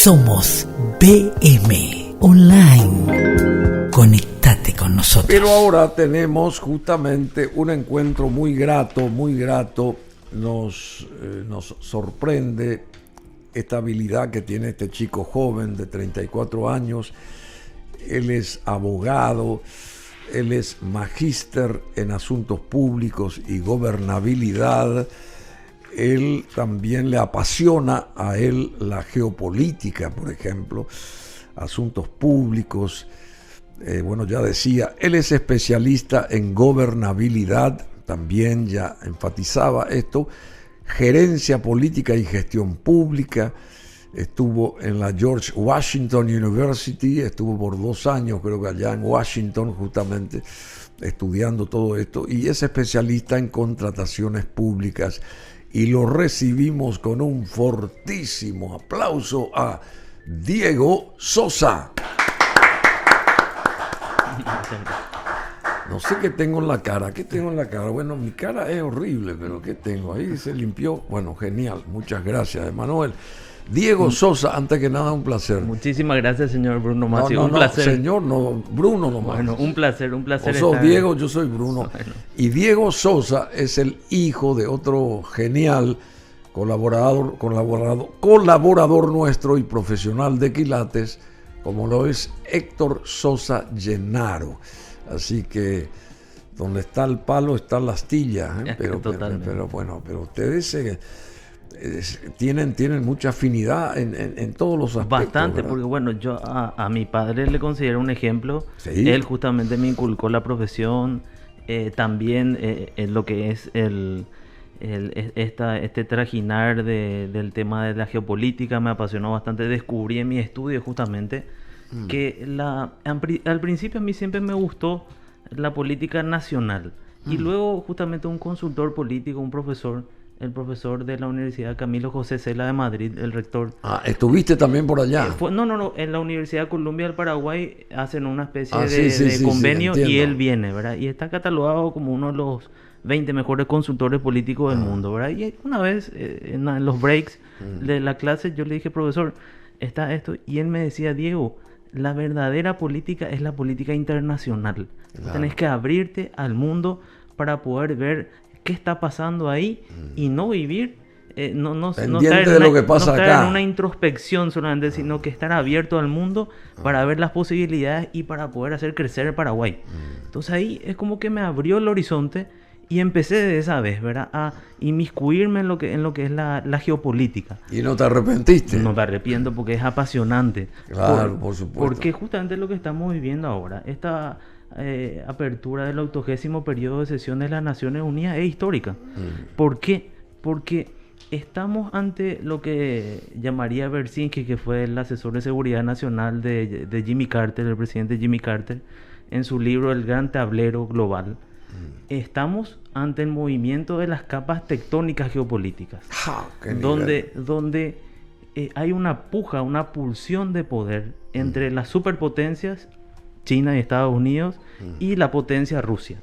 Somos BM Online. Conectate con nosotros. Pero ahora tenemos justamente un encuentro muy grato, muy grato. Nos sorprende esta habilidad que tiene este chico joven de 34 años. Él es abogado, él es magíster en asuntos públicos y gobernabilidad. Él también le apasiona a él la geopolítica, por ejemplo, asuntos públicos. Bueno, ya decía, él es especialista en gobernabilidad, también ya enfatizaba esto, gerencia política y gestión pública. Estuvo en la George Washington University, estuvo por 2 años, creo que allá en Washington, justamente estudiando todo esto, y es especialista en contrataciones públicas. Y lo recibimos con un fortísimo aplauso a Diego Sosa. No sé qué tengo en la cara. ¿Qué tengo en la cara? Bueno, mi cara es horrible, pero ¿qué tengo? Ahí se limpió. Bueno, genial. Muchas gracias, Emanuel. Diego Sosa, antes que nada, un placer. Muchísimas gracias, señor Bruno Masi. No, un placer. Señor, no, Bruno nomás. Bueno, un placer. Vos sos Diego, yo soy Bruno. Bueno. Y Diego Sosa es el hijo de otro genial colaborador nuestro y profesional de quilates, como lo es Héctor Sosa Llenaro. Así que donde está el palo está la astilla, ¿eh? Pero ustedes tienen mucha afinidad en todos los aspectos. Bastante, ¿verdad? porque bueno, yo a mi padre le considero un ejemplo. Sí. Él justamente me inculcó la profesión, también en lo que es este trajinar del tema de la geopolítica me apasionó bastante. Descubrí en mi estudio justamente que al principio a mí siempre me gustó la política nacional y luego justamente un consultor político, el profesor de la Universidad Camilo José Cela de Madrid, el rector. ¿Estuviste también por allá? No, en la Universidad Columbia del Paraguay hacen una especie sí, de convenio, sí, y él viene, ¿verdad? Y está catalogado como uno de los 20 mejores consultores políticos del mundo, ¿verdad? Y una vez en los breaks de la clase yo le dije, profesor, está esto, y él me decía, Diego, la verdadera política es la política internacional. Claro. Tenés que abrirte al mundo para poder ver qué está pasando ahí y no vivir, no estar de lo que pasa acá en una introspección solamente, sino que estar abierto al mundo para ver las posibilidades y para poder hacer crecer el Paraguay. Entonces ahí es como que me abrió el horizonte y empecé de esa vez, ¿verdad?, a inmiscuirme en lo que es la geopolítica. ¿Y no te arrepentiste? No me arrepiento porque es apasionante. Claro, por supuesto. Porque justamente lo que estamos viviendo ahora, esta apertura del 80º periodo de sesión de las Naciones Unidas es histórica. ¿Por qué? Porque estamos ante lo que llamaría Bersinski, que fue el asesor de seguridad nacional de Jimmy Carter, el presidente Jimmy Carter, en su libro El Gran Tablero Global. Estamos ante el movimiento de las capas tectónicas geopolíticas, donde hay una puja, una pulsión de poder entre las superpotencias, China y Estados Unidos, y la potencia Rusia.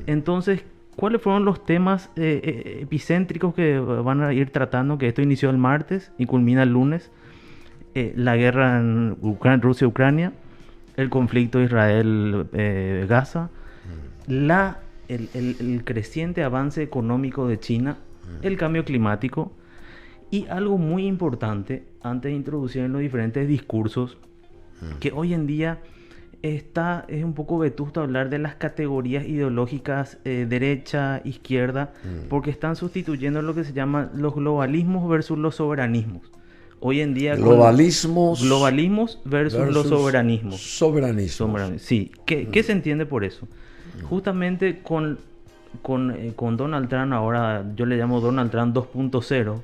Entonces, ¿cuáles fueron los temas epicéntricos que van a ir tratando? Que esto inició el martes y culmina el lunes. La guerra en Rusia-Ucrania, el conflicto Israel-Gaza, el creciente avance económico de China, el cambio climático y algo muy importante, antes de introducir en los diferentes discursos, que hoy en día es un poco vetusto hablar de las categorías ideológicas derecha, izquierda, porque están sustituyendo lo que se llama los globalismos versus los soberanismos. Hoy en día globalismos versus los soberanismos. Soberanismos. Sí. ¿Qué se entiende por eso? Justamente con Donald Trump, ahora yo le llamo Donald Trump 2.0,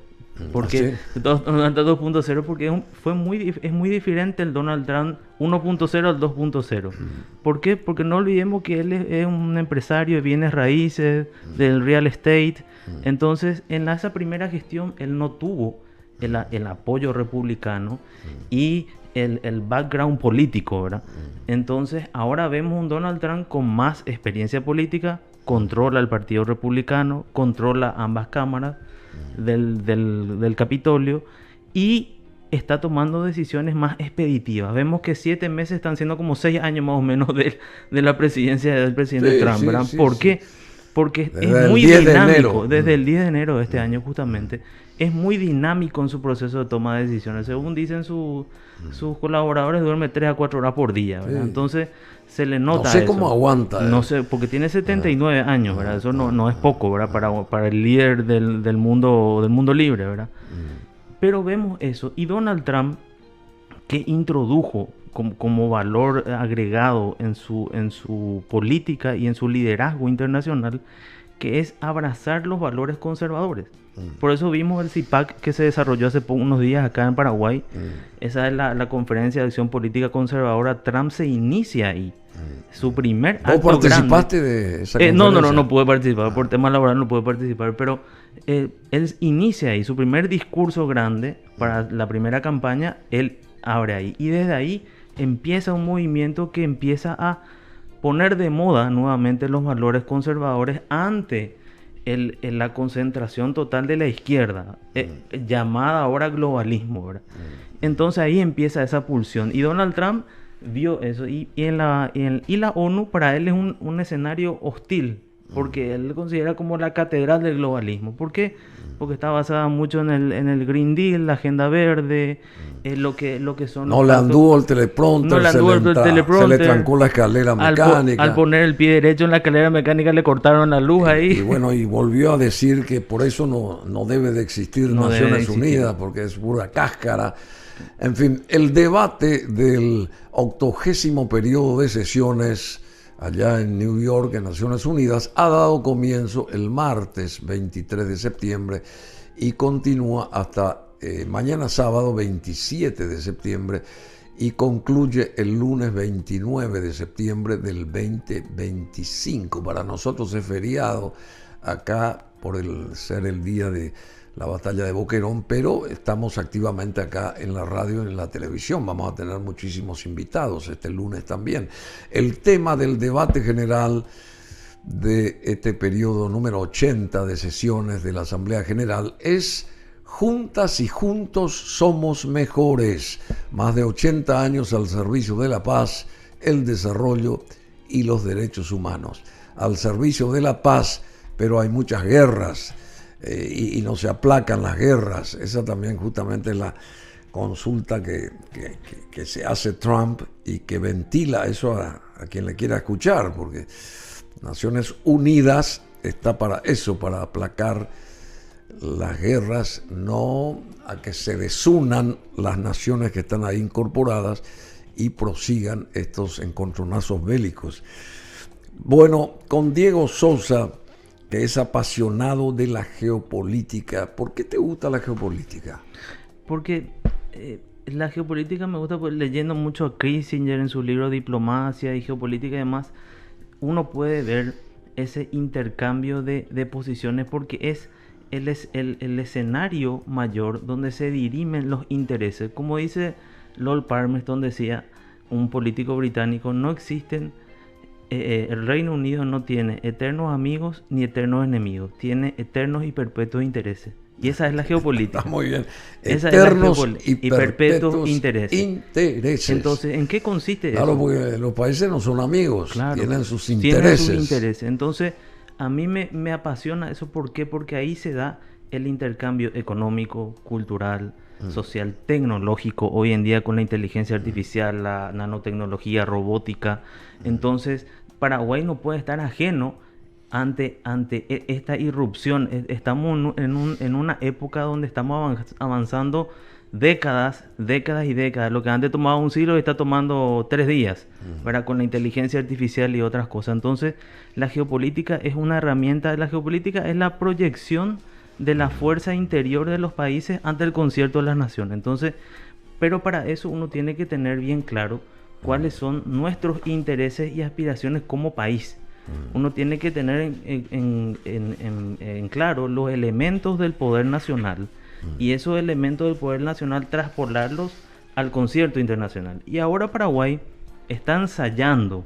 porque Donald Trump 2.0 porque es muy diferente el Donald Trump 1.0 al 2.0. ¿Por qué? Porque no olvidemos que él es un empresario de bienes raíces, del real estate. Entonces, en esa primera gestión él no tuvo el apoyo republicano y el background político, ¿verdad? Entonces ahora vemos un Donald Trump con más experiencia política, controla el Partido Republicano, controla ambas cámaras del Capitolio y está tomando decisiones más expeditivas. Vemos que 7 meses están siendo como 6 años más o menos de la presidencia del presidente Trump, ¿verdad? ¿Por qué? Porque Desde es muy el 10 de dinámico, enero. desde el 10 de enero de este año justamente, es muy dinámico en su proceso de toma de decisiones. Según dicen sus colaboradores, duerme 3 a 4 horas por día, ¿verdad? Sí. Entonces se le nota No sé eso. cómo aguanta. No sé, porque tiene 79 años, ¿verdad? Eso no es poco, ¿verdad? Para el líder del mundo libre, ¿verdad? Pero vemos eso. Y Donald Trump, que introdujo como valor agregado en su política y en su liderazgo internacional, que es abrazar los valores conservadores. Por eso vimos el CIPAC que se desarrolló hace unos días acá en Paraguay. Esa es la Conferencia de Acción Política Conservadora. Trump se inicia ahí. Su primer acto ¿Vos participaste grande. de esa conferencia? No pude participar. Por tema laboral no pude participar. Pero él inicia ahí. Su primer discurso grande para la primera campaña, él abre ahí. Y desde ahí empieza un movimiento que empieza a poner de moda nuevamente los valores conservadores ante la concentración total de la izquierda, llamada ahora globalismo, ¿verdad? Entonces ahí empieza esa pulsión. Y Donald Trump vio eso. Y la ONU para él es un escenario hostil, porque él considera como la catedral del globalismo. ¿Por qué? Porque está basada mucho en el Green Deal, la Agenda Verde, lo que son... No le anduvo el teleprompter, se le trancó la escalera mecánica. Al poner el pie derecho en la escalera mecánica le cortaron la luz ahí. Y bueno, y volvió a decir que por eso no debe de existir Naciones Unidas, porque es pura cáscara. En fin, el debate del 80º periodo de sesiones allá en New York, en Naciones Unidas, ha dado comienzo el martes 23 de septiembre y continúa hasta mañana sábado 27 de septiembre y concluye el lunes 29 de septiembre del 2025. Para nosotros es feriado acá por ser el día de la batalla de Boquerón, pero estamos activamente acá en la radio y en la televisión. Vamos a tener muchísimos invitados este lunes también. El tema del debate general de este periodo número 80 de sesiones de la Asamblea General es Juntas y juntos somos mejores. Más de 80 años al servicio de la paz, el desarrollo y los derechos humanos. Al servicio de la paz, pero hay muchas guerras. Y no se aplacan las guerras. Esa también justamente es la consulta que se hace Trump y que ventila eso a quien le quiera escuchar, porque Naciones Unidas está para eso, para aplacar las guerras, no a que se desunan las naciones que están ahí incorporadas y prosigan estos encontronazos bélicos. Bueno, con Diego Sousa, que es apasionado de la geopolítica. ¿Por qué te gusta la geopolítica? Porque la geopolítica me gusta, pues, leyendo mucho a Kissinger en su libro Diplomacia y Geopolítica y demás, uno puede ver ese intercambio de posiciones, porque es el escenario mayor donde se dirimen los intereses. Como dice Lord Palmerston, decía un político británico, no existen... el Reino Unido no tiene eternos amigos ni eternos enemigos, tiene eternos y perpetuos intereses. Y esa es la geopolítica. Está muy bien. Esa Eternos es y perpetuos intereses. Entonces, ¿en qué consiste eso? Claro, porque los países no son amigos, claro, tienen sus intereses. Entonces, a mí me apasiona eso. ¿Por qué? Porque ahí se da el intercambio económico, cultural, social, tecnológico, hoy en día con la inteligencia artificial, la nanotecnología, robótica. Entonces, Paraguay no puede estar ajeno ante esta irrupción. Estamos en una época donde estamos avanzando décadas y décadas. Lo que antes tomaba un siglo está tomando 3 días, ¿verdad? Con la inteligencia artificial y otras cosas. Entonces, la geopolítica es una herramienta. La geopolítica es la proyección de la fuerza interior de los países ante el concierto de las naciones. Entonces, pero para eso uno tiene que tener bien claro cuáles son nuestros intereses y aspiraciones como país. Uno tiene que tener en claro los elementos del poder nacional y esos elementos del poder nacional traspolarlos al concierto internacional. Y ahora Paraguay está ensayando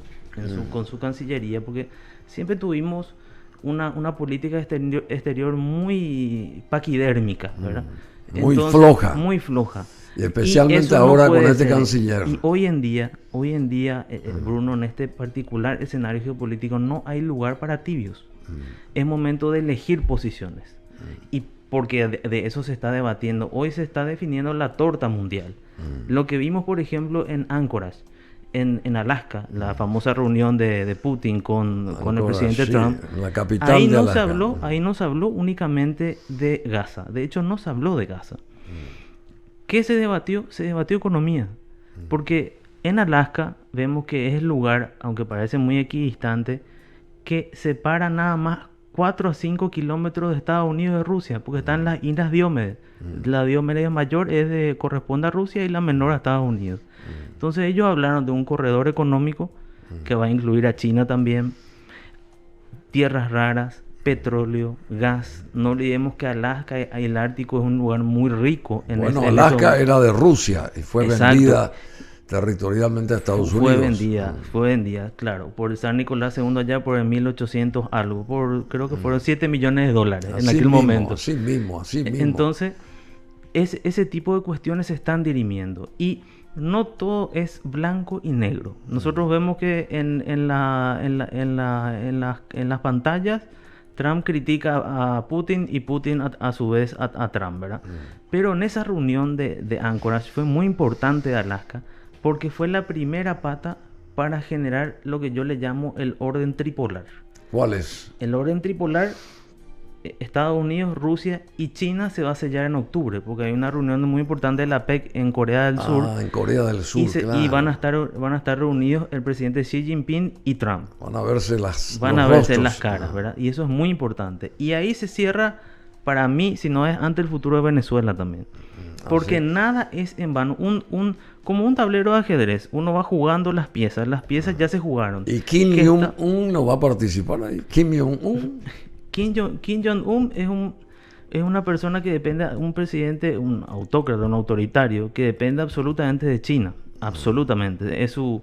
con su Cancillería, porque siempre tuvimos una política exterior muy paquidérmica, ¿verdad? Muy floja. Muy floja. Y especialmente eso no ahora con puede este ser. canciller. Y hoy en día, Bruno, en este particular escenario geopolítico no hay lugar para tibios. Es momento de elegir posiciones. Y porque de eso se está debatiendo. Hoy se está definiendo la torta mundial. Lo que vimos, por ejemplo, en Anchorage, en Alaska, la famosa reunión de Putin con el presidente sí, Trump. la capital Ahí de no Alaska. ahí no se habló únicamente de Gaza. De hecho, no se habló de Gaza. ¿Qué se debatió? Se debatió economía. Porque en Alaska vemos que es el lugar, aunque parece muy equidistante, que separa nada más 4 a 5 kilómetros de Estados Unidos de Rusia, porque están las Islas Diómedes. La Diómedes mayor corresponde a Rusia y la menor a Estados Unidos. Entonces ellos hablaron de un corredor económico que va a incluir a China también, tierras raras, petróleo, gas. No olvidemos que Alaska y el Ártico es un lugar muy rico. Bueno, Alaska era de Rusia y fue vendida territorialmente a Estados Unidos. Fue vendida, claro, por el zar Nicolás II allá por el 1800 algo, creo que fueron 7 millones de dólares en aquel momento. Así mismo. Entonces, ese tipo de cuestiones se están dirimiendo y no todo es blanco y negro. Nosotros vemos que en las pantallas Trump critica a Putin y Putin a su vez a Trump, ¿verdad? Pero en esa reunión de Anchorage fue muy importante de Alaska porque fue la primera pata para generar lo que yo le llamo el orden tripolar. ¿Cuál es? El orden tripolar, Estados Unidos, Rusia y China se va a sellar en octubre, porque hay una reunión muy importante de la PEC en Corea del Sur. En Corea del Sur, y van a estar reunidos el presidente Xi Jinping y Trump. Van a verse las caras, ¿verdad? Y eso es muy importante. Y ahí se cierra, para mí, si no es ante el futuro de Venezuela también. Porque nada es en vano. Como un tablero de ajedrez, uno va jugando las piezas ya se jugaron. ¿Y Kim Jong-un no va a participar ahí? Kim Jong-un es una persona que depende, un presidente, un autócrata, un autoritario, que depende absolutamente de China. Absolutamente. Es su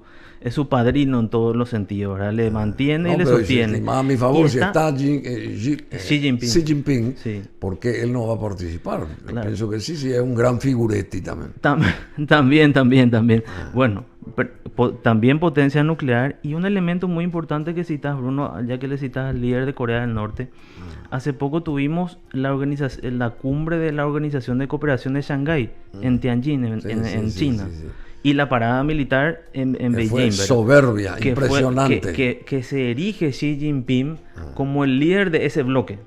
padrino en todos los sentidos, ¿verdad? Le mantiene y le sostiene. Más a mi favor, si está Xi Jinping, sí. ¿por qué él no va a participar? Claro. Pienso que sí, es un gran figuretti también. También. Bueno, también potencia nuclear y un elemento muy importante que citas, Bruno, ya que le citas al líder de Corea del Norte. Hace poco tuvimos la cumbre de la Organización de Cooperación de Shanghái en Tianjin, en China. Sí. Y la parada militar en Beijing. Fue soberbia, impresionante. Que se erige Xi Jinping como el líder de ese bloque.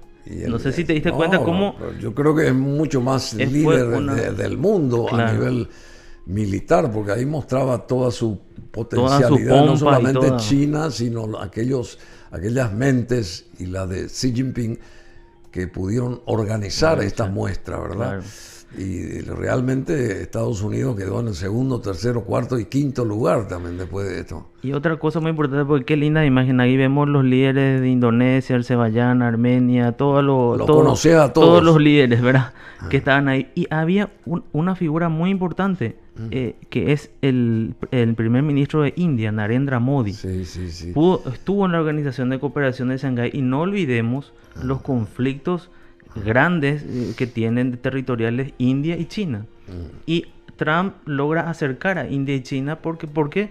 No sé si te diste cuenta cómo... Yo creo que es mucho más líder del mundo, claro, a nivel militar, porque ahí mostraba toda su potencialidad, no solamente China, sino aquellas mentes y la de Xi Jinping que pudieron organizar esta muestra, ¿verdad? Claro. Y realmente Estados Unidos quedó en el segundo, tercero, cuarto y quinto lugar también después de esto. Y otra cosa muy importante, porque qué linda imagen, ahí vemos los líderes de Indonesia, Azerbaiyán, Armenia, todos los líderes, ¿verdad? Que estaban ahí. Y había una figura muy importante, que es el primer ministro de India, Narendra Modi. Sí. Estuvo en la Organización de Cooperación de Shanghái y no olvidemos los conflictos grandes que tienen territoriales India y China. Y Trump logra acercar a India y China porque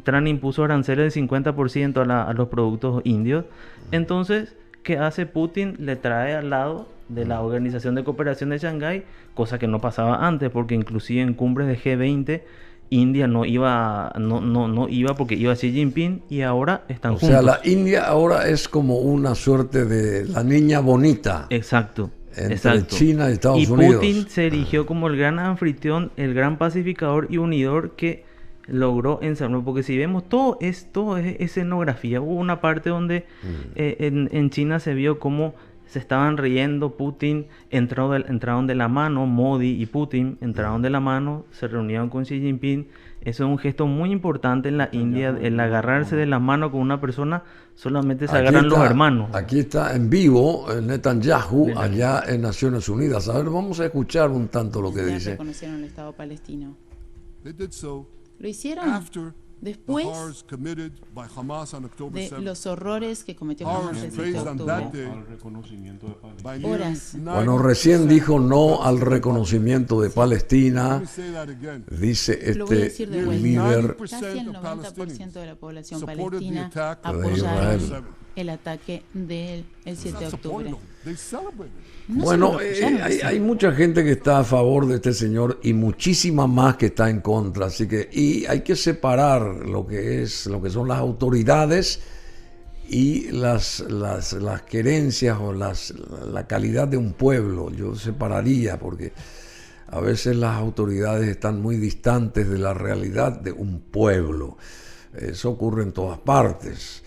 Trump impuso aranceles del 50% a los productos indios. Entonces, ¿qué hace Putin? Le trae al lado de la Organización de Cooperación de Shanghái, cosa que no pasaba antes, porque inclusive en cumbres de G20 India no iba porque iba Xi Jinping y ahora están juntos. O sea, la India ahora es como una suerte de la niña bonita. Exacto. Entre China y Estados Unidos. Y Putin se erigió como el gran anfitrión, el gran pacificador y unidor que logró ensamblar. Porque si vemos, todo es escenografía. Hubo una parte donde en China se vio cómo se estaban riendo, Putin entraron de la mano, Modi y Putin entraron de la mano, se reunieron con Xi Jinping. Eso es un gesto muy importante en la India, el agarrarse de la mano con una persona, solamente se agarran los hermanos. Aquí está en vivo Netanyahu, allá en Naciones Unidas. A ver, vamos a escuchar un tanto lo que dice. Reconocieron el Estado palestino. They did so ¿Lo hicieron? after Después de los horrores que cometió Hamas el 7 de octubre, horas. Bueno, recién dijo no al reconocimiento de Palestina, dice Lo voy a decir de vuelta. líder Casi el 90% de la población palestina apoyaron el ataque del 7 de octubre. No Bueno, se lo apoyaron, hay mucha gente que está a favor de este señor y muchísima más que está en contra, así que y hay que separar lo que son las autoridades y las querencias o la calidad de un pueblo. Yo separaría porque a veces las autoridades están muy distantes de la realidad de un pueblo. Eso ocurre en todas partes.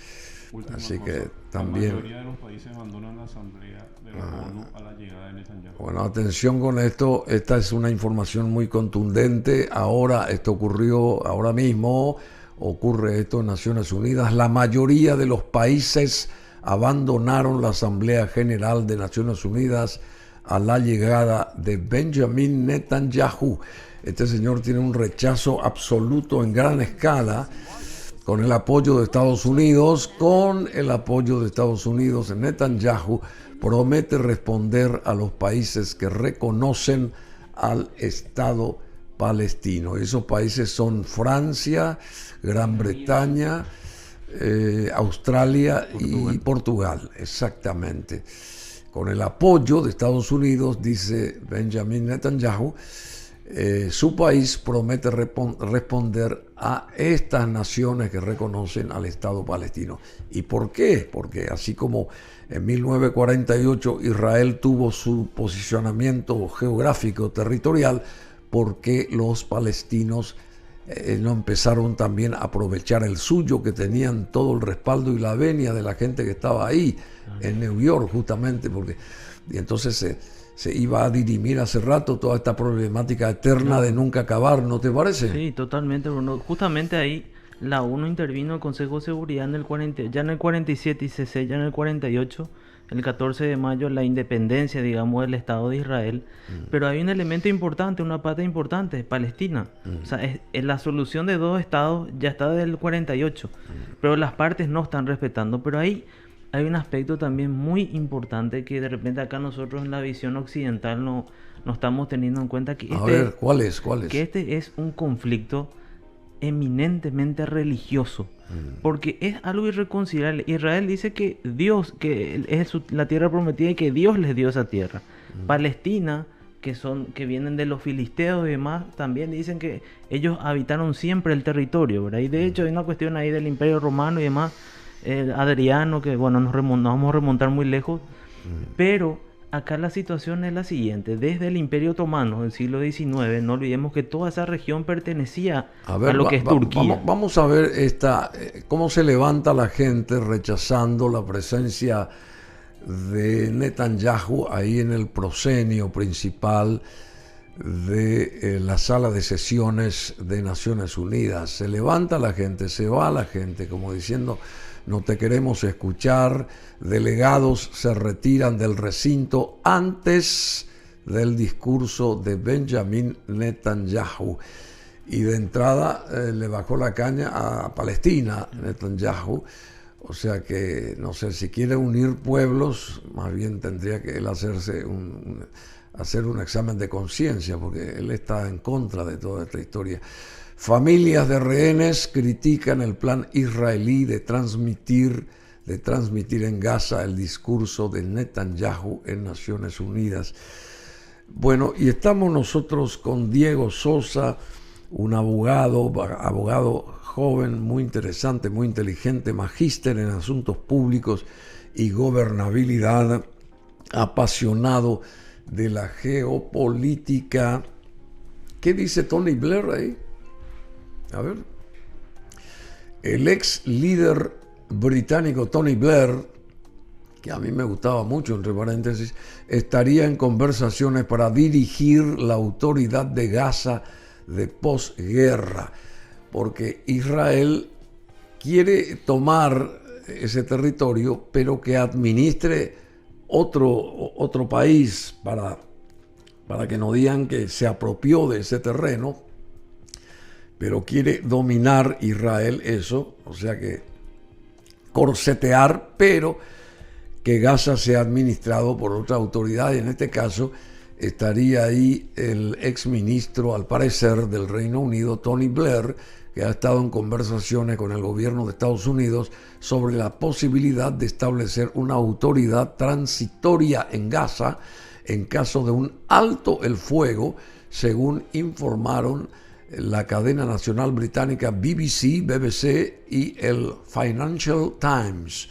Así que también. La mayoría de los países abandonan la asamblea de la ONU a la llegada de Netanyahu. Bueno, atención con esto. Esta es una información muy contundente. Esto ocurrió ahora mismo. Ocurre esto en Naciones Unidas. La mayoría de los países abandonaron la Asamblea General de Naciones Unidas a la llegada de Benjamin Netanyahu. Este señor tiene un rechazo absoluto en gran escala. Con el apoyo de Estados Unidos, Netanyahu promete responder a los países que reconocen al Estado palestino. Esos países son Francia, Gran Bretaña, Australia y Portugal, exactamente. Con el apoyo de Estados Unidos, dice Benjamin Netanyahu, su país promete responder a estas naciones que reconocen al Estado palestino. ¿Y por qué? Porque así como en 1948 Israel tuvo su posicionamiento geográfico territorial, porque los palestinos no empezaron también a aprovechar el suyo, que tenían todo el respaldo y la venia de la gente que estaba ahí en New York, justamente y entonces se iba a dirimir hace rato toda esta problemática eterna de nunca acabar, ¿no te parece? Sí, totalmente, Bruno. Justamente ahí la ONU intervino, el Consejo de Seguridad ya en el 47 y se sella en el 48, el 14 de mayo, la independencia, digamos, del Estado de Israel. Pero hay un elemento importante, una pata importante, Palestina. O sea, la solución de dos estados ya está del 48, pero las partes no están respetando. Pero ahí hay un aspecto también muy importante que de repente acá nosotros en la visión occidental no estamos teniendo en cuenta, que ¿Cuál es? Que este es un conflicto eminentemente religioso, porque es algo irreconciliable. Israel dice que Dios, que es la tierra prometida y que Dios les dio esa tierra. Palestina, que vienen de los filisteos y demás, también dicen que ellos habitaron siempre el territorio, ¿verdad? Y de hecho hay una cuestión ahí del Imperio Romano y demás, Adriano, que bueno, nos vamos a remontar muy lejos, pero acá la situación es la siguiente: desde el Imperio Otomano del siglo XIX, no olvidemos que toda esa región pertenecía a lo que es Turquía. Vamos a ver cómo se levanta la gente rechazando la presencia de Netanyahu ahí en el proscenio principal de la sala de sesiones de Naciones Unidas. Se levanta la gente, se va la gente, como diciendo: no te queremos escuchar. Delegados se retiran del recinto antes del discurso de Benjamin Netanyahu. Y de entrada le bajó la caña a Palestina, Netanyahu. O sea que, no sé, si quiere unir pueblos, más bien tendría que él hacer un examen de conciencia, porque él está en contra de toda esta historia. Familias de rehenes critican el plan israelí de transmitir en Gaza el discurso de Netanyahu en Naciones Unidas. Bueno, y estamos nosotros con Diego Sosa, un abogado joven, muy interesante, muy inteligente, magíster en asuntos públicos y gobernabilidad, apasionado de la geopolítica. ¿Qué dice Tony Blair ahí? A ver. El ex líder británico Tony Blair, que a mí me gustaba mucho, entre paréntesis, estaría en conversaciones para dirigir la autoridad de Gaza de posguerra, porque Israel quiere tomar ese territorio, pero que administre otro país para que no digan que se apropió de ese terreno. pero quiere dominar Israel eso, o sea que corsetear, pero que Gaza sea administrado por otra autoridad, y en este caso estaría ahí el exministro, al parecer, del Reino Unido, Tony Blair, que ha estado en conversaciones con el gobierno de Estados Unidos sobre la posibilidad de establecer una autoridad transitoria en Gaza en caso de un alto el fuego, según informaron la cadena nacional británica BBC y el Financial Times.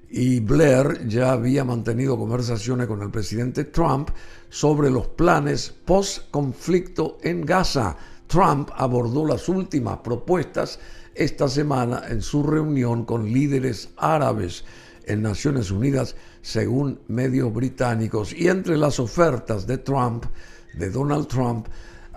Y Blair ya había mantenido conversaciones con el presidente Trump sobre los planes post-conflicto en Gaza. Trump abordó las últimas propuestas esta semana en su reunión con líderes árabes en Naciones Unidas, según medios británicos. Y entre las ofertas de Donald Trump,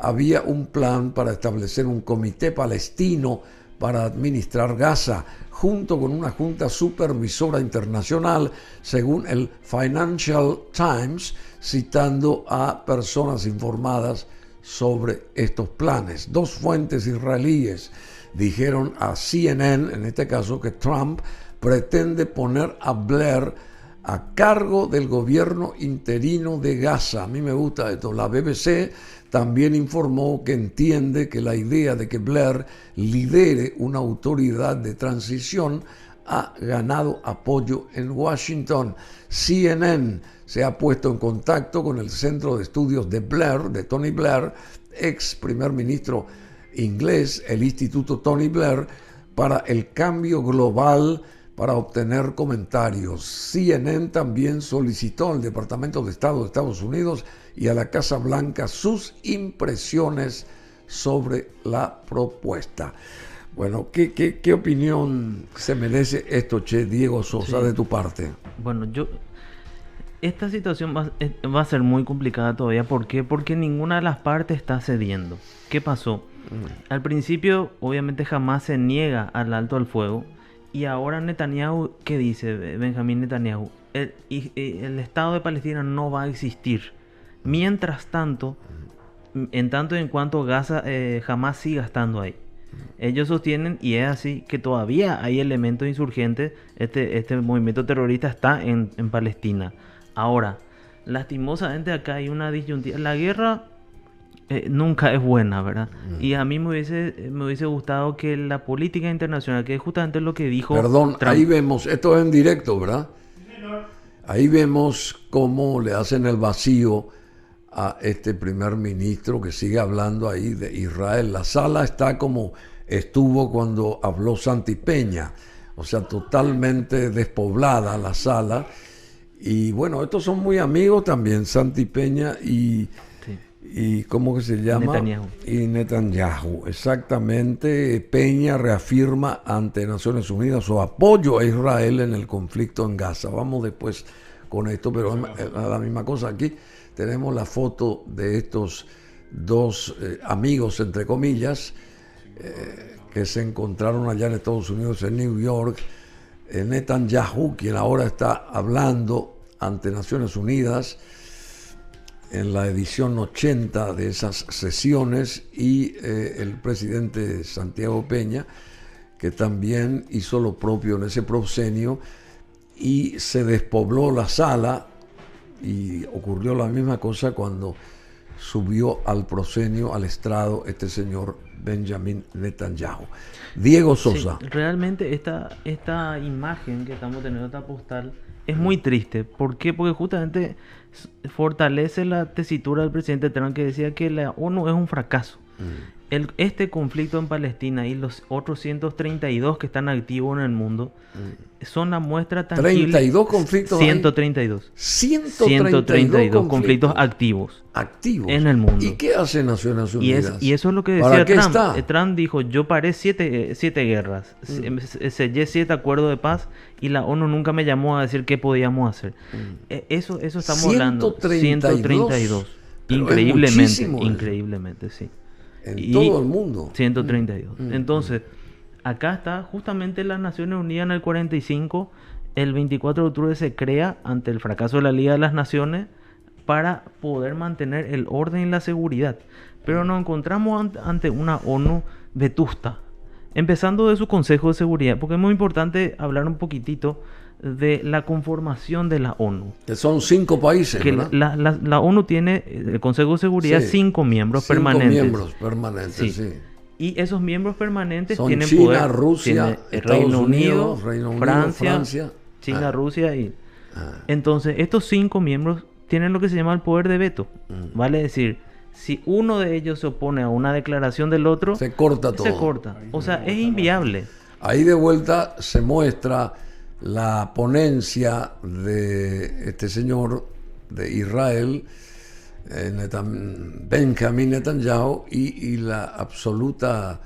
había un plan para establecer un comité palestino para administrar Gaza, junto con una junta supervisora internacional, según el Financial Times, citando a personas informadas sobre estos planes. Dos fuentes israelíes dijeron a CNN, en este caso, que Trump pretende poner a Blair a cargo del gobierno interino de Gaza. A mí me gusta esto. La BBC también informó que entiende que la idea de que Blair lidere una autoridad de transición ha ganado apoyo en Washington. CNN se ha puesto en contacto con el centro de estudios de Blair, de Tony Blair, ex primer ministro inglés, el Instituto Tony Blair, para el cambio global, para obtener comentarios. CNN también solicitó al Departamento de Estado de Estados Unidos y a la Casa Blanca sus impresiones sobre la propuesta. Bueno, ¿qué opinión se merece esto, Diego Sosa, de tu parte? Bueno, esta situación va a ser muy complicada todavía. ¿Por qué? Porque ninguna de las partes está cediendo. ¿Qué pasó? Al principio, obviamente, jamás se niega al alto al fuego. Y ahora Netanyahu, ¿qué dice Benjamín Netanyahu? El Estado de Palestina no va a existir. Mientras tanto, en tanto y en cuanto Gaza jamás siga estando ahí. Ellos sostienen, y es así, que todavía hay elementos insurgentes. Este movimiento terrorista está en Palestina. Ahora, lastimosamente acá hay una disyuntiva. La guerra nunca es buena, ¿verdad? Y a mí me hubiese gustado que la política internacional, que es justamente lo que dijo Trump. Ahí vemos, esto es en directo, ¿verdad? Ahí vemos cómo le hacen el vacío a este primer ministro que sigue hablando ahí de Israel. La sala está como estuvo cuando habló Santi Peña, o sea, totalmente despoblada la sala. Y bueno, estos son muy amigos también, Santi Peña y ¿cómo que se llama? Netanyahu. Y Netanyahu, exactamente. Peña reafirma ante Naciones Unidas su apoyo a Israel en el conflicto en Gaza. Vamos después con esto, pero es la misma cosa. Aquí tenemos la foto de estos dos amigos, entre comillas, que se encontraron allá en Estados Unidos, en New York. Netanyahu, quien ahora está hablando ante Naciones Unidas en la edición 80 de esas sesiones, y el presidente Santiago Peña, que también hizo lo propio en ese proscenio, y se despobló la sala, y ocurrió la misma cosa cuando subió al proscenio, al estrado, este señor Benjamín Netanyahu. Diego Sosa. Sí, realmente esta imagen que estamos teniendo, esta postal, es muy triste. ¿Por qué? Porque justamente fortalece la tesitura del presidente Trump, que decía que la ONU es un fracaso. Este conflicto en Palestina y los otros 132 que están activos en el mundo son la muestra tangible. 32 conflictos. 132. 132 conflictos activos en el mundo. ¿Y qué hace Naciones Unidas? Y eso es lo que decía Trump. Trump dijo: yo paré 7 guerras, sellé 7 acuerdos de paz, y la ONU nunca me llamó a decir qué podíamos hacer. Eso estamos hablando. 132. Increíblemente, sí. En todo el mundo. 132. Entonces, acá está justamente las Naciones Unidas en el 45. El 24 de octubre se crea ante el fracaso de la Liga de las Naciones para poder mantener el orden y la seguridad. Pero nos encontramos ante una ONU vetusta, empezando de su Consejo de Seguridad, porque es muy importante hablar un poquitito de la conformación de la ONU. Que son 5 países, Que ¿verdad? la ONU tiene, el Consejo de Seguridad, Sí, 5 miembros 5 permanentes. miembros permanentes, Sí. sí. Y esos miembros permanentes Son tienen China, poder. Rusia, Tiene Estados Reino Unidos, Unido, Francia, China, Ah. Rusia y... Entonces, estos 5 miembros tienen lo que se llama el poder de veto. Vale decir, si uno de ellos se opone a una declaración del otro, Se corta todo. se corta. O sea, es inviable. Ahí de vuelta se muestra la ponencia de este señor de Israel, Benjamin Netanyahu, y la absoluta,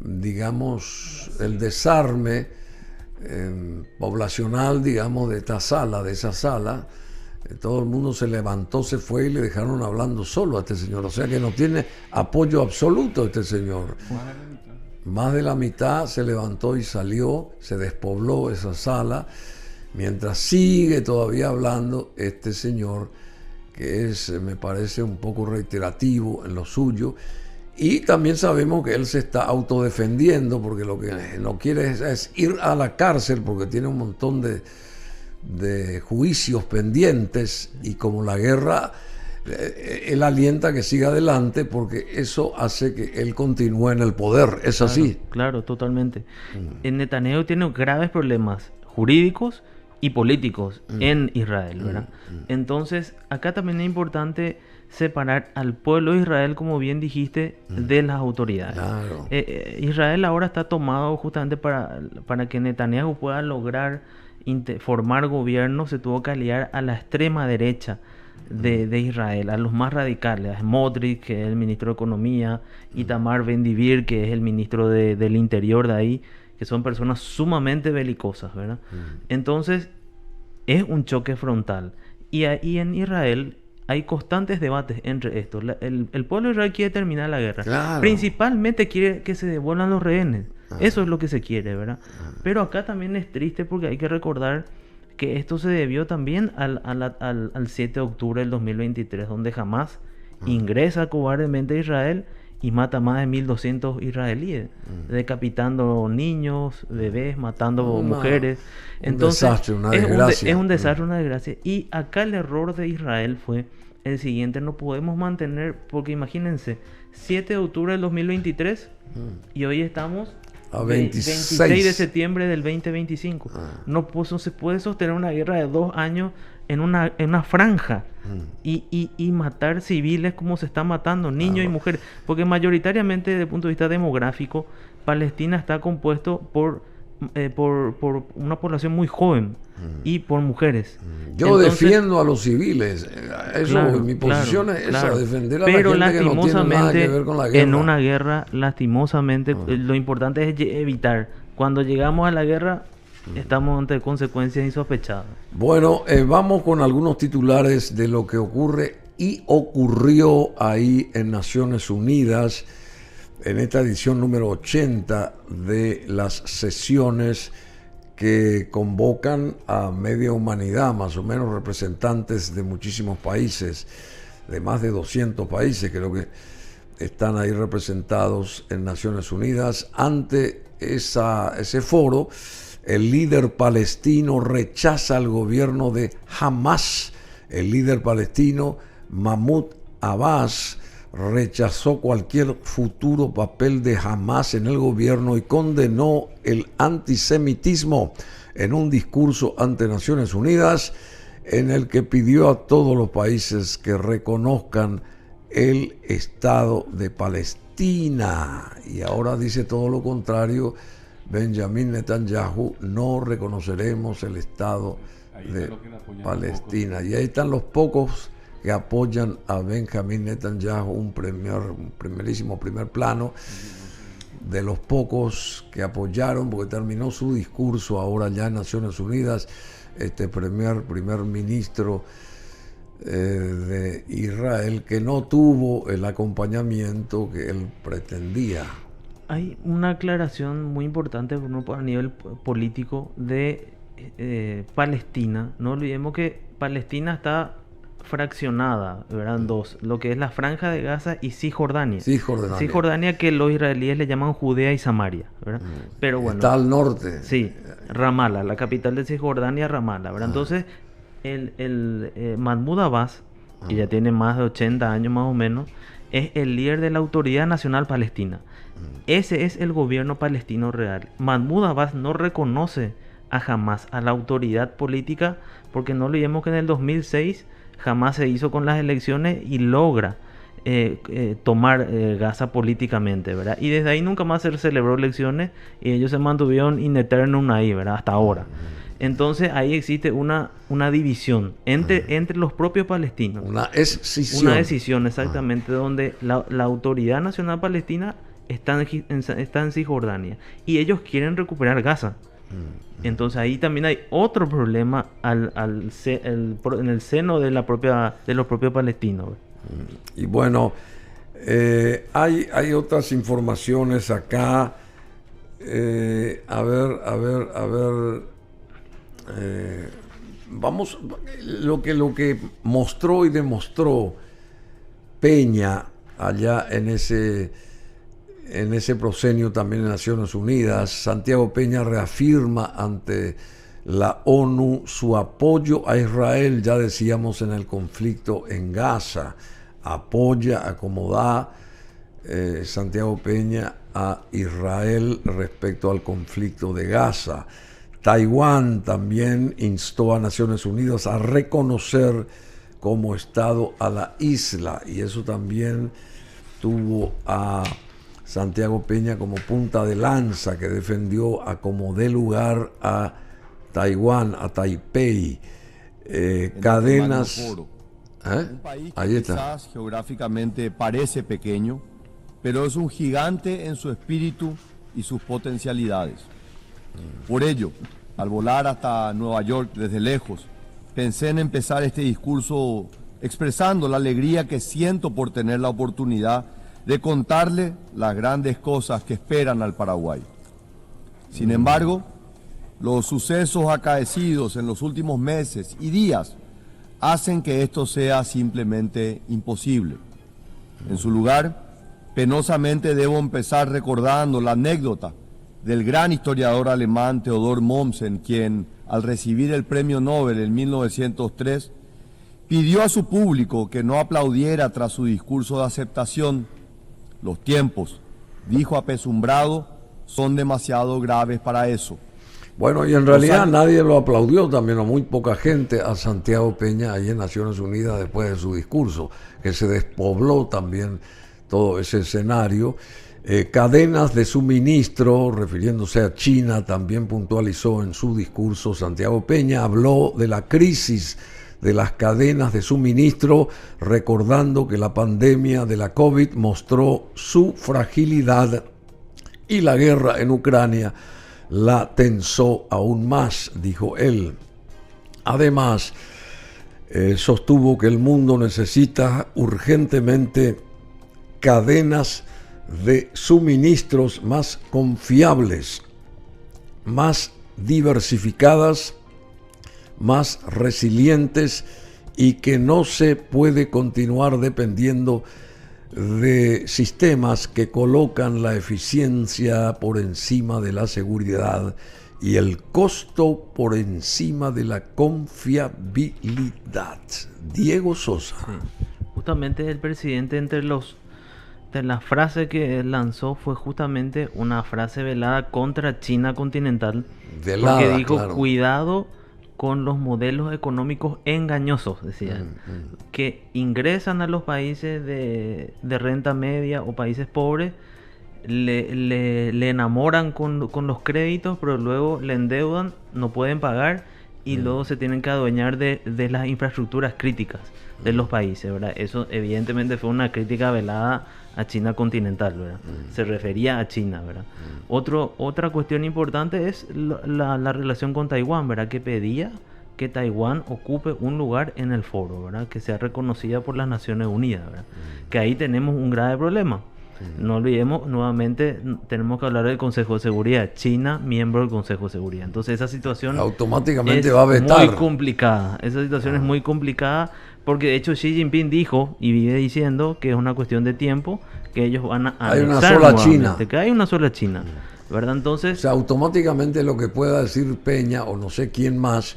digamos, el desarme poblacional, digamos, de esa sala. Todo el mundo se levantó, se fue y le dejaron hablando solo a este señor. O sea que no tiene apoyo absoluto este señor. Más de la mitad se levantó y salió, se despobló esa sala, mientras sigue todavía hablando este señor, que me parece un poco reiterativo en lo suyo. Y también sabemos que él se está autodefendiendo, porque lo que no quiere es ir a la cárcel, porque tiene un montón de juicios pendientes, y como la guerra, él alienta que siga adelante, porque eso hace que él continúe en el poder. ¿Es así? Claro, totalmente. Netanyahu tiene graves problemas jurídicos y políticos en Israel, ¿verdad? Entonces, acá también es importante separar al pueblo de Israel, como bien dijiste, de las autoridades. Claro. Israel ahora está tomado justamente para que Netanyahu pueda lograr formar gobierno. Se tuvo que aliar a la extrema derecha de Israel, a los más radicales, a Smotrich, que es el ministro de Economía, Itamar Ben-Gvir, que es el ministro del Interior de ahí, que son personas sumamente belicosas, ¿verdad? Entonces, es un choque frontal. Y ahí en Israel hay constantes debates entre estos. El pueblo de Israel quiere terminar la guerra. Claro. Principalmente quiere que se devuelvan los rehenes. Eso es lo que se quiere, ¿verdad? Pero acá también es triste, porque hay que recordar que esto se debió también al 7 de octubre del 2023, donde Hamás ingresa cobardemente a Israel y mata más de 1.200 israelíes, decapitando niños, bebés, matando mujeres. Entonces, un desastre, una desgracia. Es un desastre, una desgracia. Y acá el error de Israel fue el siguiente: no podemos mantener, porque imagínense, 7 de octubre del 2023 y hoy estamos a 26 de septiembre del 2025. No se puede sostener una guerra de 2 años en una franja y matar civiles como se están matando, niños y mujeres, porque mayoritariamente desde el punto de vista demográfico, Palestina está compuesto por una población muy joven y por mujeres. Yo Entonces, defiendo a los civiles. Eso, claro, mi posición es esa, defender a pero la gente que no tiene nada que ver con la guerra. en una guerra, lastimosamente, lo importante es evitar. Cuando llegamos a la guerra, estamos ante consecuencias insospechadas. Bueno, vamos con algunos titulares de lo que ocurre y ocurrió ahí en Naciones Unidas en esta edición número 80 de las sesiones que convocan a media humanidad, más o menos representantes de muchísimos países, de más de 200 países creo que están ahí representados en Naciones Unidas. Ante ese foro, el líder palestino rechaza al gobierno de Hamás. El líder palestino Mahmoud Abbas rechazó cualquier futuro papel de Hamás en el gobierno y condenó el antisemitismo en un discurso ante Naciones Unidas, en el que pidió a todos los países que reconozcan el Estado de Palestina. Y ahora dice todo lo contrario Benjamin Netanyahu: no reconoceremos el Estado de Palestina. Y ahí están los pocos que apoyan a Benjamin Netanyahu, un primerísimo primer plano de los pocos que apoyaron, porque terminó su discurso ahora ya en Naciones Unidas, este primer ministro de Israel, que no tuvo el acompañamiento que él pretendía. Hay una aclaración muy importante a nivel político de Palestina. No olvidemos que Palestina está fraccionada, ¿verdad? Dos, lo que es la Franja de Gaza y Cisjordania. Cisjordania. Cisjordania, que los israelíes le llaman Judea y Samaria, ¿verdad? Pero bueno, está al norte. Sí, Ramallah, la capital de Cisjordania, Ramallah, ¿verdad? Entonces, Mahmoud Abbas, que ya tiene más de 80 años más o menos, es el líder de la Autoridad Nacional Palestina. Ese es el gobierno palestino real. Mahmoud Abbas no reconoce a Hamas, a la autoridad política, porque no olvidemos que en el 2006 Hamas se hizo con las elecciones y logra tomar Gaza políticamente, ¿verdad? Y desde ahí nunca más se celebró elecciones y ellos se mantuvieron in eternum ahí, ¿verdad? Hasta ahora. Entonces ahí existe una división entre los propios palestinos. Una escisión. Una decisión, exactamente, donde la Autoridad Nacional Palestina está en Cisjordania y ellos quieren recuperar Gaza. Entonces ahí también hay otro problema en el seno de los propios palestinos. Y bueno, hay otras informaciones acá. A ver. Vamos, lo que mostró y demostró Peña allá en ese proscenio también en Naciones Unidas. Santiago Peña reafirma ante la ONU su apoyo a Israel, ya decíamos, en el conflicto en Gaza. Apoya, acomoda Santiago Peña a Israel respecto al conflicto de Gaza. Taiwán también instó a Naciones Unidas a reconocer como Estado a la isla, y eso también tuvo a Santiago Peña como punta de lanza, que defendió a como dé lugar a Taiwán, a Taipei. Cadenas. Un país que quizás geográficamente parece pequeño, pero es un gigante en su espíritu y sus potencialidades. Por ello, al volar hasta Nueva York desde lejos, pensé en empezar este discurso expresando la alegría que siento por tener la oportunidad de contarle las grandes cosas que esperan al Paraguay. Sin embargo, los sucesos acaecidos en los últimos meses y días hacen que esto sea simplemente imposible. En su lugar, penosamente debo empezar recordando la anécdota del gran historiador alemán Theodor Mommsen, quien, al recibir el premio Nobel en 1903, pidió a su público que no aplaudiera tras su discurso de aceptación. Los tiempos, dijo apesumbrado, son demasiado graves para eso. Bueno, y en realidad nadie lo aplaudió también, o muy poca gente, a Santiago Peña ahí en Naciones Unidas después de su discurso, que se despobló también todo ese escenario. Cadenas de suministro, refiriéndose a China, también puntualizó en su discurso Santiago Peña, habló de la crisis de las cadenas de suministro, recordando que la pandemia de la COVID mostró su fragilidad y la guerra en Ucrania la tensó aún más, dijo él. Además, sostuvo que el mundo necesita urgentemente cadenas de suministros más confiables, más diversificadas, más resilientes, y que no se puede continuar dependiendo de sistemas que colocan la eficiencia por encima de la seguridad y el costo por encima de la confiabilidad. Diego Sosa. Justamente el presidente de la frase que lanzó fue justamente una frase velada contra China continental, porque dijo, claro, cuidado con los modelos económicos engañosos, decía, que ingresan a los países de renta media o países pobres, le enamoran con los créditos, pero luego le endeudan, no pueden pagar y luego se tienen que adueñar de las infraestructuras críticas de los países, ¿verdad? Eso evidentemente fue una crítica velada a China continental, ¿verdad? Se refería a China, ¿verdad? Otra cuestión importante es la relación con Taiwán, ¿verdad? Que pedía que Taiwán ocupe un lugar en el foro, ¿verdad? Que sea reconocida por las Naciones Unidas, ¿verdad? Que ahí tenemos un grave problema. No olvidemos, nuevamente tenemos que hablar del Consejo de Seguridad. China, miembro del Consejo de Seguridad. Entonces esa situación automáticamente va a vetar. Muy complicada. Esa situación es muy complicada Porque de hecho Xi Jinping dijo y vive diciendo que es una cuestión de tiempo que ellos van a hay una anexar sola nuevamente, China. que hay una sola China, ¿verdad? O Entonces, sea, automáticamente lo que pueda decir Peña o no sé quién más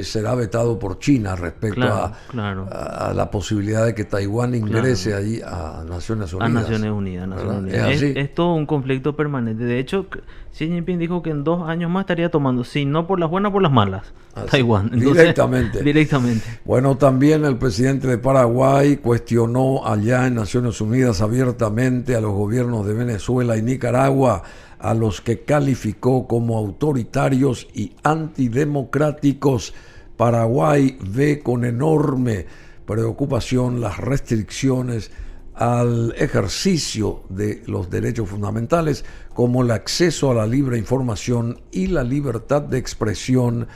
será vetado por China respecto claro. a la posibilidad de que Taiwán ingrese allí a Naciones Unidas. A Naciones Unidas. ¿Es así? Es todo un conflicto permanente. De hecho, Xi Jinping dijo que en 2 años más estaría tomando, si no por las buenas, por las malas, Taiwán. Entonces, directamente. Bueno, también el presidente de Paraguay cuestionó allá en Naciones Unidas abiertamente a los gobiernos de Venezuela y Nicaragua, a los que calificó como autoritarios y antidemocráticos. Paraguay ve con enorme preocupación las restricciones al ejercicio de los derechos fundamentales, como el acceso a la libre información y la libertad de expresión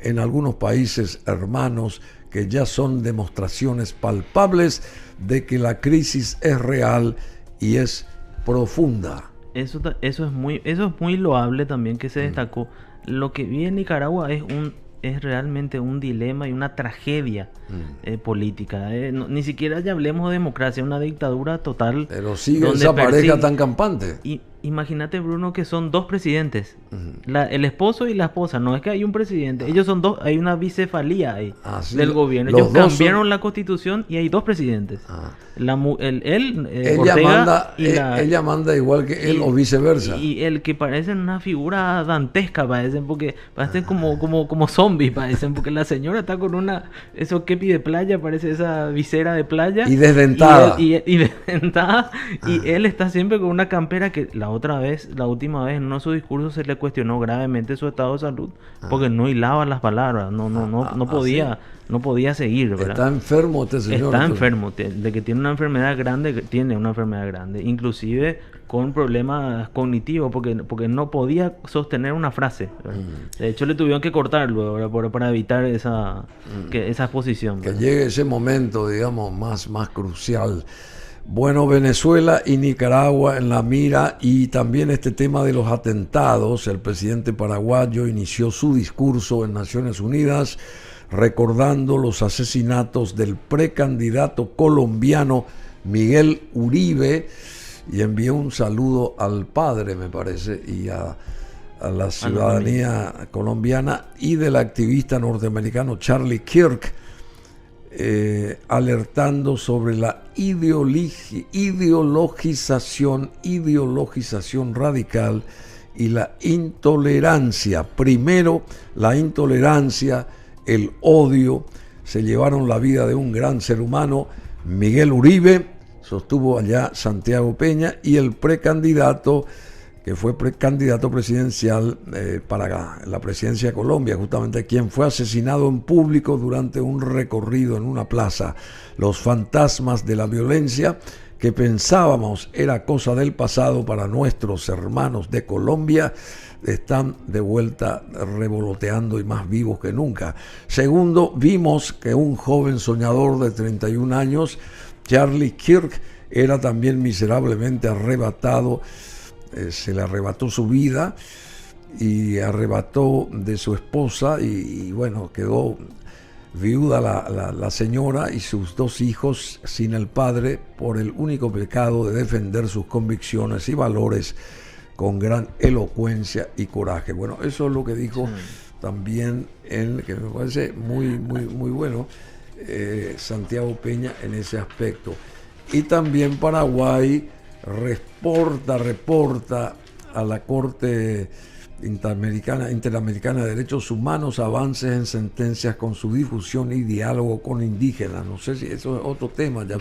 en algunos países hermanos, que ya son demostraciones palpables de que la crisis es real y es profunda. Eso es muy loable también que se destacó. Lo que vi en Nicaragua es realmente un dilema y una tragedia política. Ni siquiera ya hablemos de democracia, una dictadura total. Pero sigue esa pareja tan campante. Imagínate, Bruno, que son 2 presidentes, el esposo y la esposa. No es que hay un presidente, ellos son 2, hay una bicefalía ahí del gobierno. Ellos cambiaron la constitución y hay 2 presidentes. Ella manda igual que él o viceversa. Y el que parecen una figura dantesca, parecen como zombies, parecen, porque la señora está con eso kepi de playa, parece esa visera de playa. Y desdentada. Y desdentada. Y él está siempre con una campera que la última vez en uno de sus discursos se le cuestionó gravemente su estado de salud, porque no hilaba las palabras, no podía seguir, ¿verdad? Está enfermo este señor. Está enfermo, de que tiene una enfermedad grande, inclusive con problemas cognitivos, porque no podía sostener una frase. De hecho, le tuvieron que cortarlo, ¿verdad? para evitar esa exposición. Que llegue ese momento, digamos, más crucial. Bueno, Venezuela y Nicaragua en la mira, y también este tema de los atentados. El presidente paraguayo inició su discurso en Naciones Unidas recordando los asesinatos del precandidato colombiano Miguel Uribe, y envió un saludo al padre, me parece, y a la ciudadanía colombiana, y del activista norteamericano Charlie Kirk, alertando sobre la ideologización radical y la intolerancia. Primero, la intolerancia, el odio, se llevaron la vida de un gran ser humano, Miguel Uribe, sostuvo allá Santiago Peña, y el precandidato, que fue precandidato presidencial para la presidencia de Colombia, justamente quien fue asesinado en público durante un recorrido en una plaza. Los fantasmas de la violencia que pensábamos era cosa del pasado para nuestros hermanos de Colombia están de vuelta revoloteando y más vivos que nunca. Segundo, vimos que un joven soñador de 31 años, Charlie Kirk, era también miserablemente arrebatado. Se le arrebató su vida y arrebató de su esposa, y bueno, quedó viuda la señora y sus 2 hijos sin el padre, por el único pecado de defender sus convicciones y valores con gran elocuencia y coraje. Bueno, eso es lo que dijo también él, que me parece muy bueno, Santiago Peña en ese aspecto. Y también Paraguay reporta a la Corte Interamericana de Derechos Humanos avances en sentencias con su difusión y diálogo con indígenas. No sé si eso es otro tema ya,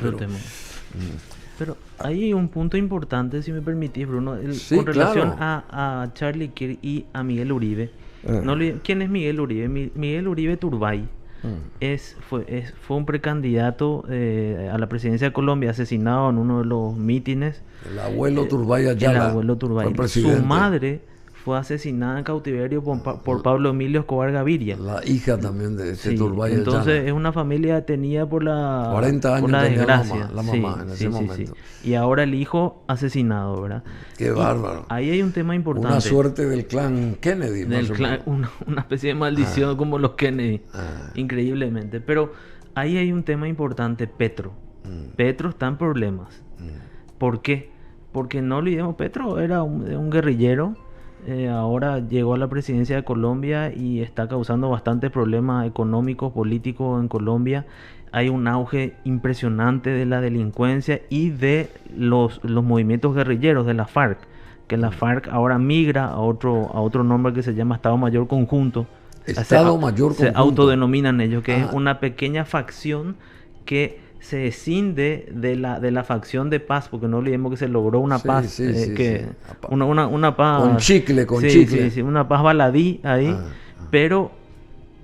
pero hay un punto importante, si me permitís, Bruno, con relación a Charlie Kirk y a Miguel Uribe. ¿Quién es Miguel Uribe? Miguel Uribe Turbay fue un precandidato a la presidencia de Colombia, asesinado en uno de los mítines. El abuelo Turbay Ayala. Su madre fue asesinada en cautiverio por Pablo Emilio Escobar Gaviria. La hija también de Turbay Ayala. Entonces es una familia detenida por la 40 años por la desgracia. La mamá en ese momento. Y ahora el hijo asesinado, ¿verdad? Qué bárbaro. Ahí hay un tema importante. Una suerte del clan Kennedy. Una especie de maldición como los Kennedy. Increíblemente. Pero ahí hay un tema importante, Petro. Petro está en problemas. ¿Por qué? Porque no olvidemos, Petro era un guerrillero, ahora llegó a la presidencia de Colombia y está causando bastantes problemas económicos, políticos en Colombia. Hay un auge impresionante de la delincuencia y de los movimientos guerrilleros de la FARC, que la FARC ahora migra a otro nombre que se llama Estado Mayor Conjunto. Estado Mayor Conjunto. Se autodenominan ellos, que es una pequeña facción que se escinde de la facción de paz, porque no olvidemos que se logró una paz, una paz con chicle, una paz baladí ahí, pero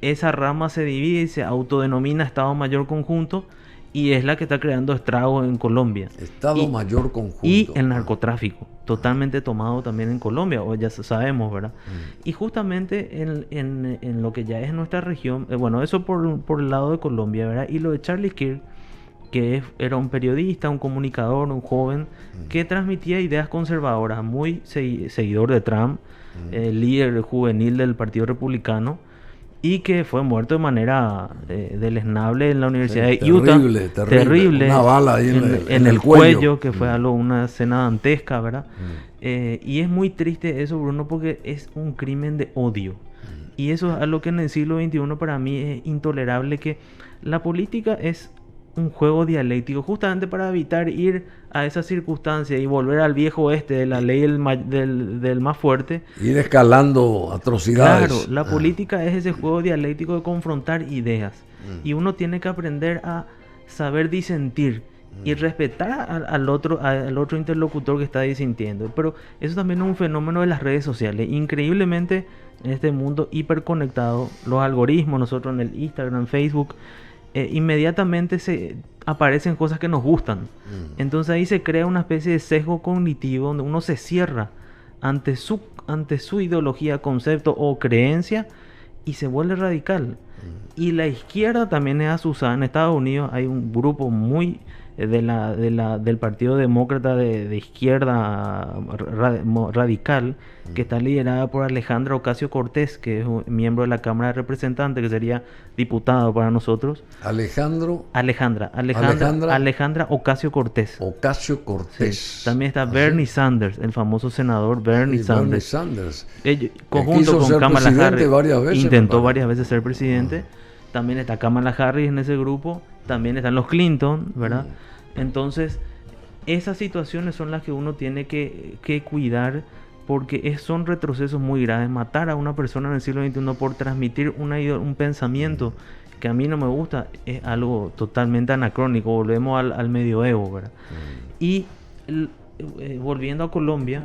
esa rama se divide y se autodenomina Estado Mayor Conjunto, y es la que está creando estragos en Colombia. Estado Mayor Conjunto. Y el narcotráfico, totalmente tomado también en Colombia, o ya sabemos, ¿verdad? Y justamente en lo que ya es nuestra región, bueno, eso por el lado de Colombia, ¿verdad? Y lo de Charlie Kirk, que era un periodista, un comunicador, un joven, que transmitía ideas conservadoras, muy seguidor de Trump, líder juvenil del Partido Republicano, y que fue muerto de manera deleznable en la Universidad de Utah. Terrible. Una bala ahí en el cuello, que fue una escena dantesca, ¿verdad? Y es muy triste eso, Bruno, porque es un crimen de odio. Y eso es algo que en el siglo XXI para mí es intolerable, que la política es un juego dialéctico, justamente para evitar ir a esa circunstancia y volver al viejo oeste de la ley del más fuerte. Ir escalando atrocidades. Claro, la política es ese juego dialéctico de confrontar ideas. Y uno tiene que aprender a saber disentir y respetar al otro interlocutor que está disintiendo. Pero eso también es un fenómeno de las redes sociales. Increíblemente, en este mundo hiperconectado, los algoritmos, nosotros en el Instagram, Facebook, inmediatamente se aparecen cosas que nos gustan. Entonces ahí se crea una especie de sesgo cognitivo donde uno se cierra ante su ideología, concepto o creencia y se vuelve radical. Y la izquierda también es asusada. En Estados Unidos hay un grupo muy del Partido Demócrata de izquierda radical, que está liderada por Alejandra Ocasio-Cortez, que es un miembro de la Cámara de Representantes, que sería diputado para nosotros. Alejandra Ocasio-Cortez. Ocasio-Cortez. Sí. También está Bernie Sanders, el famoso senador Bernie Sanders. Conjunto con Kamala Harris, intentó varias veces ser presidente. También está Kamala Harris en ese grupo. También están los Clinton, ¿verdad? Entonces, esas situaciones son las que uno tiene que cuidar, porque son retrocesos muy graves. Matar a una persona en el siglo XXI por transmitir un pensamiento que a mí no me gusta es algo totalmente anacrónico. Volvemos al medioevo, ¿verdad? Y volviendo a Colombia,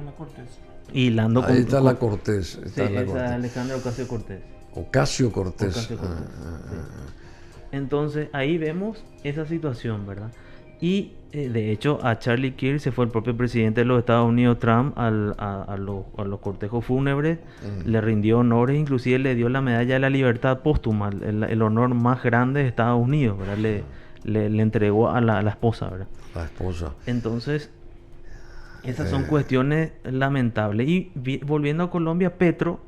hilando ahí está la Cortés. Esa Alejandra Ocasio-Cortez. Ocasio-Cortez. Sí. Entonces ahí vemos esa situación, ¿verdad? Y de hecho a Charlie Kirk se fue el propio presidente de los Estados Unidos, Trump, a los cortejos fúnebres, le rindió honores, inclusive le dio la medalla de la libertad póstuma, el honor más grande de Estados Unidos, ¿verdad? Le entregó a la esposa, ¿verdad? La esposa. Entonces esas son cuestiones lamentables. Y volviendo a Colombia, Petro,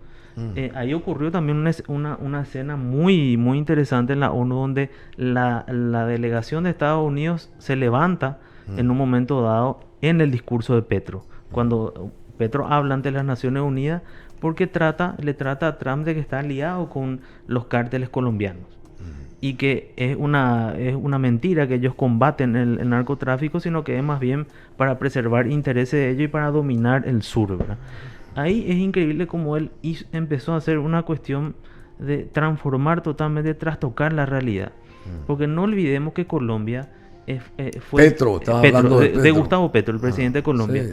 ahí ocurrió también una escena muy, muy interesante en la ONU, donde la delegación de Estados Unidos se levanta en un momento dado en el discurso de Petro. Cuando Petro habla ante las Naciones Unidas, porque le trata a Trump de que está aliado con los cárteles colombianos. Y que es una mentira que ellos combaten el narcotráfico, sino que es más bien para preservar intereses de ellos y para dominar el sur, ¿verdad? Ahí es increíble cómo él empezó a hacer una cuestión de transformar totalmente, trastocar la realidad. Porque no olvidemos que Colombia fue... Petro, hablando de Gustavo Petro, el presidente de Colombia.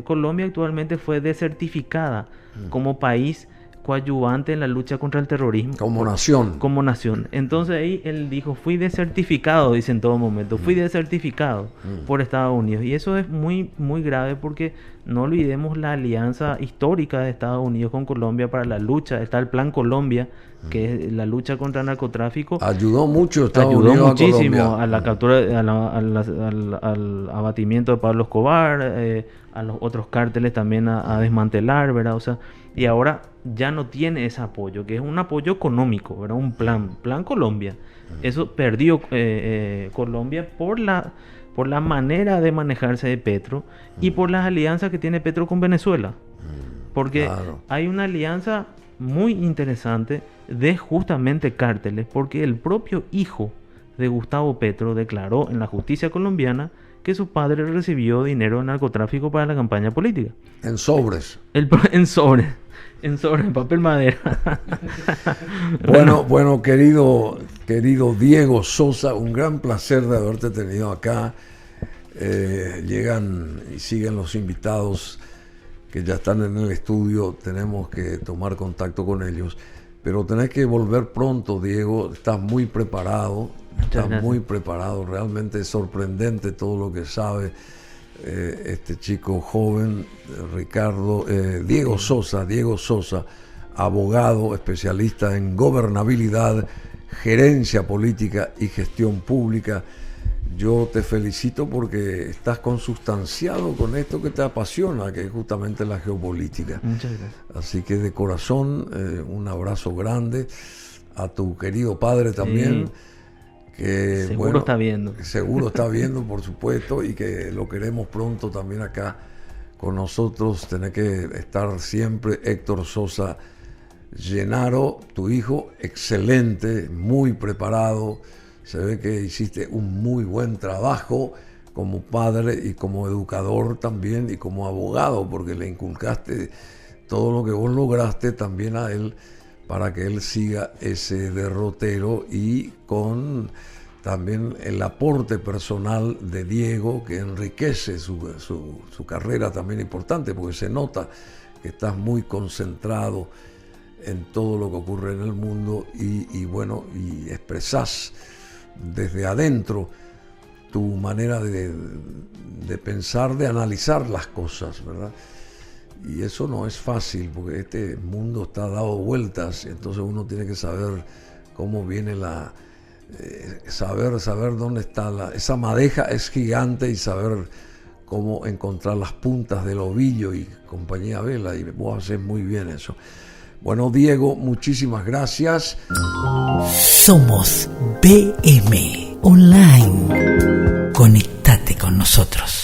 Colombia actualmente fue desertificada como país coadyuvante en la lucha contra el terrorismo. Como nación. Entonces ahí él dijo, fui desertificado, dice en todo momento, fui desertificado por Estados Unidos. Y eso es muy, muy grave, porque no olvidemos la alianza histórica de Estados Unidos con Colombia para la lucha. Está el Plan Colombia, que es la lucha contra el narcotráfico. Ayudó mucho Estados Unidos muchísimo a la captura, al abatimiento de Pablo Escobar, a los otros cárteles también a desmantelar, ¿verdad? O sea, y ahora ya no tiene ese apoyo, que es un apoyo económico, ¿verdad? Un plan Colombia. Eso perdió Colombia por la manera de manejarse de Petro y por las alianzas que tiene Petro con Venezuela. Porque hay una alianza muy interesante de justamente cárteles, porque el propio hijo de Gustavo Petro declaró en la justicia colombiana que su padre recibió dinero de narcotráfico para la campaña política. En sobres. En sobres, en papel madera. Bueno, querido Diego Sosa, un gran placer de haberte tenido acá. Llegan y siguen los invitados que ya están en el estudio, tenemos que tomar contacto con ellos, pero tenés que volver pronto, Diego, estás muy preparado. Está muy preparado, realmente es sorprendente todo lo que sabe este chico joven, Diego Sosa, abogado, especialista en gobernabilidad, gerencia política y gestión pública. Yo te felicito porque estás consustanciado con esto que te apasiona, que es justamente la geopolítica. Muchas gracias. Así que de corazón, un abrazo grande a tu querido padre también. Sí. Que, seguro está viendo. Seguro está viendo, por supuesto, y que lo queremos pronto también acá con nosotros. Tiene que estar siempre Héctor Sosa Genaro, tu hijo, excelente, muy preparado. Se ve que hiciste un muy buen trabajo como padre y como educador también y como abogado, porque le inculcaste todo lo que vos lograste también a él, para que él siga ese derrotero, y con también el aporte personal de Diego, que enriquece su carrera también importante, porque se nota que estás muy concentrado en todo lo que ocurre en el mundo y expresás desde adentro tu manera de pensar, de analizar las cosas, ¿verdad? Y eso no es fácil, porque este mundo está dado vueltas, entonces uno tiene que saber cómo viene saber dónde está esa madeja es gigante, y saber cómo encontrar las puntas del ovillo y compañía vela, y vos haces muy bien eso. Bueno, Diego, muchísimas gracias. Somos BM Online. Conectate con nosotros.